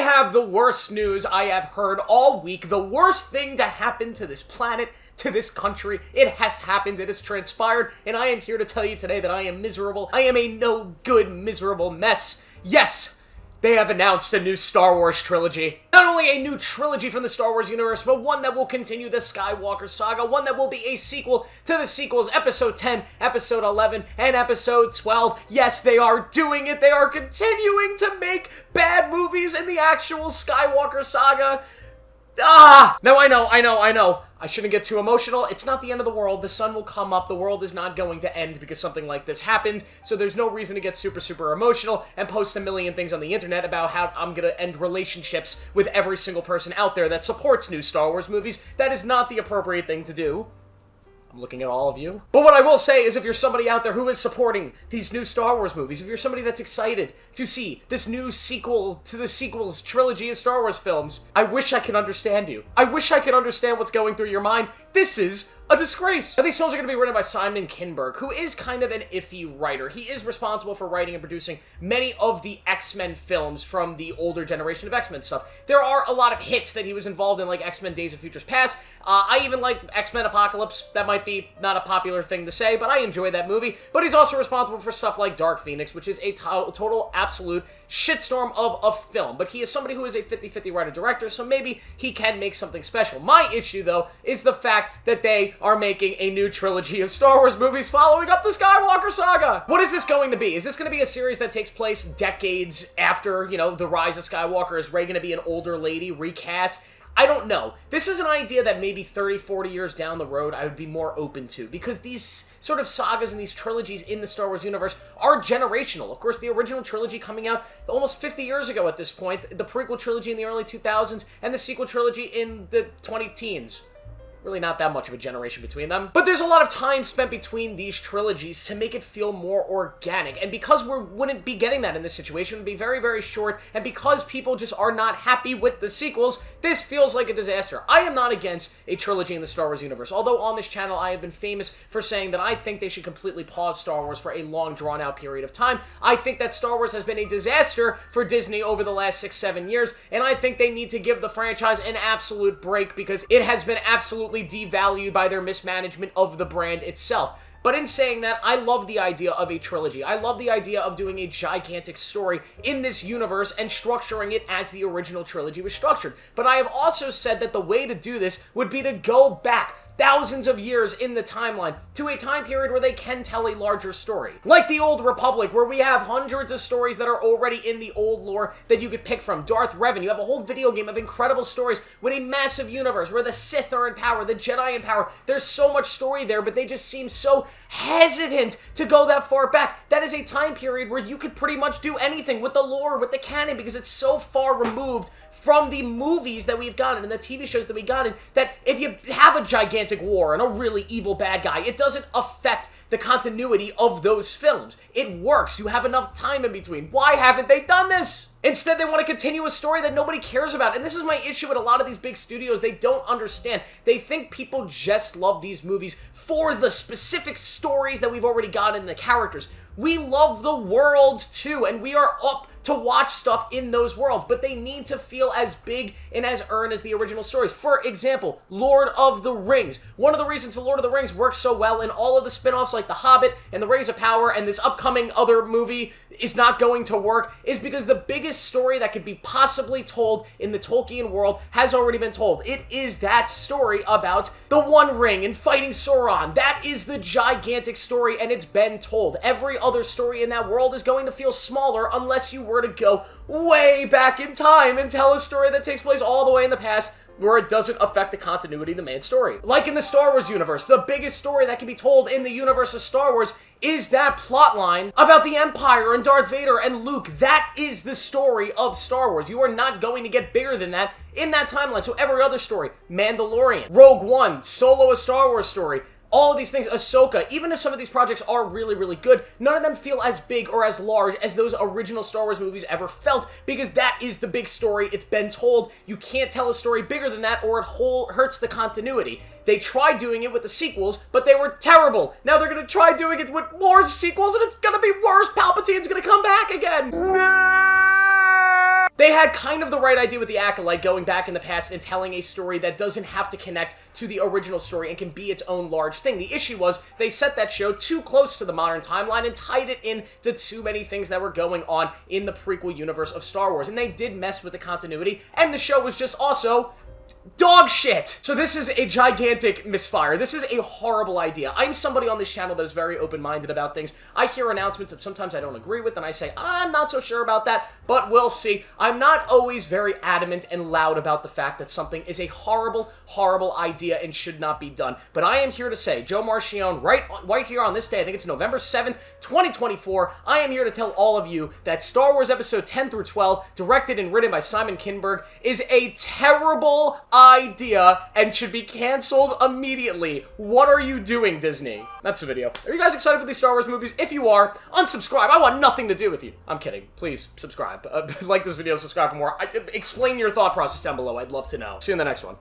have the worst news I have heard all week. The worst thing to happen to this planet, to this country. It has happened, it has transpired, and I am here to tell you today that I am miserable. I am a no-good, miserable mess. Yes! They have announced a new Star Wars trilogy. Not only a new trilogy from the Star Wars universe, but one that will continue the Skywalker saga, one that will be a sequel to the sequels, Episode 10, Episode 11, and Episode 12. Yes, they are doing it. They are continuing to make bad movies in the actual Skywalker saga. No, I know. I shouldn't get too emotional. It's not the end of the world. The sun will come up. The world is not going to end because something like this happened. So there's no reason to get super emotional and post a million things on the internet about how I'm gonna end relationships with every single person out there that supports new Star Wars movies. That is not the appropriate thing to do. I'm looking at all of you. But what I will say is if you're somebody out there who is supporting these new Star Wars movies, if you're somebody that's excited to see this new sequel to the sequels trilogy of Star Wars films, I wish I could understand you. I wish I could understand what's going through your mind. This is a disgrace. Now, these films are going to be written by Simon Kinberg, who is kind of an iffy writer. He is responsible for writing and producing many of the X-Men films from the older generation of X-Men stuff. There are a lot of hits that he was involved in, like X-Men Days of Futures Past. I even like X-Men Apocalypse. That might be not a popular thing to say, but I enjoy that movie. But he's also responsible for stuff like Dark Phoenix, which is a total, absolute shitstorm of a film. But he is somebody who is a 50-50 writer-director, so maybe he can make something special. My issue, though, is the fact that they are making a new trilogy of Star Wars movies following up the Skywalker saga. What is this going to be? Is this going to be a series that takes place decades after, the rise of Skywalker? Is Rey going to be an older lady recast? I don't know. This is an idea that maybe 30, 40 years down the road I would be more open to, because these sort of sagas and these trilogies in the Star Wars universe are generational. Of course, the original trilogy coming out almost 50 years ago at this point, the prequel trilogy in the early 2000s, and the sequel trilogy in the 20-teens. Really not that much of a generation between them. But there's a lot of time spent between these trilogies to make it feel more organic. And because we wouldn't be getting that in this situation, it would be very, very short. And because people just are not happy with the sequels, this feels like a disaster. I am not against a trilogy in the Star Wars universe. Although on this channel, I have been famous for saying that I think they should completely pause Star Wars for a long, drawn-out period of time. I think that Star Wars has been a disaster for Disney over the last 6-7 years. And I think they need to give the franchise an absolute break because it has been absolutely devalued by their mismanagement of the brand itself. But in saying that, I love the idea of a trilogy. I love the idea of doing a gigantic story in this universe and structuring it as the original trilogy was structured. But I have also said that the way to do this would be to go back thousands of years in the timeline to a time period where they can tell a larger story. Like the Old Republic, where we have hundreds of stories that are already in the old lore that you could pick from. Darth Revan, you have a whole video game of incredible stories with a massive universe where the Sith are in power, the Jedi in power. There's so much story there, but they just seem so hesitant to go that far back. That is a time period where you could pretty much do anything with the lore, with the canon, because it's so far removed from the movies that we've gotten and the TV shows that we've gotten that if you have a gigantic war and a really evil bad guy, it doesn't affect the continuity of those films. It works. You have enough time in between. Why haven't they done this? Instead, they want to continue a story that nobody cares about. And this is my issue with a lot of these big studios. They don't understand. They think people just love these movies for the specific stories that we've already gotten and the characters. We love the worlds too, and we are up to watch stuff in those worlds, but they need to feel as big and as earned as the original stories. For example, Lord of the Rings. One of the reasons the Lord of the Rings works so well in all of the spin-offs like The Hobbit and The Rings of Power and this upcoming other movie is not going to work is because the biggest story that could be possibly told in the Tolkien world has already been told. It is that story about the One Ring and fighting Sauron. That is the gigantic story, and it's been told. Every other story in that world is going to feel smaller unless you were to go way back in time and tell a story that takes place all the way in the past where it doesn't affect the continuity of the main story. Like in the Star Wars universe, the biggest story that can be told in the universe of Star Wars is that plotline about the Empire and Darth Vader and Luke. That is the story of Star Wars. You are not going to get bigger than that in that timeline. So every other story, Mandalorian, Rogue One, Solo, a Star Wars story, all of these things, Ahsoka, even if some of these projects are really, really good, none of them feel as big or as large as those original Star Wars movies ever felt, because that is the big story. It's been told. You can't tell a story bigger than that, or it hurts the continuity. They tried doing it with the sequels, but they were terrible. Now they're going to try doing it with more sequels, and it's going to be worse. Palpatine's going to come back again. They had kind of the right idea with The Acolyte, going back in the past and telling a story that doesn't have to connect to the original story and can be its own large thing. The issue was they set that show too close to the modern timeline and tied it into too many things that were going on in the prequel universe of Star Wars, and they did mess with the continuity, and the show was just also dog shit! So this is a gigantic misfire. This is a horrible idea. I'm somebody on this channel that is very open-minded about things. I hear announcements that sometimes I don't agree with, and I say, I'm not so sure about that, but we'll see. I'm not always very adamant and loud about the fact that something is a horrible, horrible idea and should not be done. But I am here to say, Joe Marchione, right here on this day, I think it's November 7th, 2024, I am here to tell all of you that Star Wars Episode 10 through 12, directed and written by Simon Kinberg, is a terrible idea and should be canceled immediately. What are you doing, Disney? That's the video. Are you guys excited for these Star Wars movies? If you are, unsubscribe. I want nothing to do with you. I'm kidding. Please subscribe. Like this video, subscribe for more. Explain your thought process down below. I'd love to know. See you in the next one.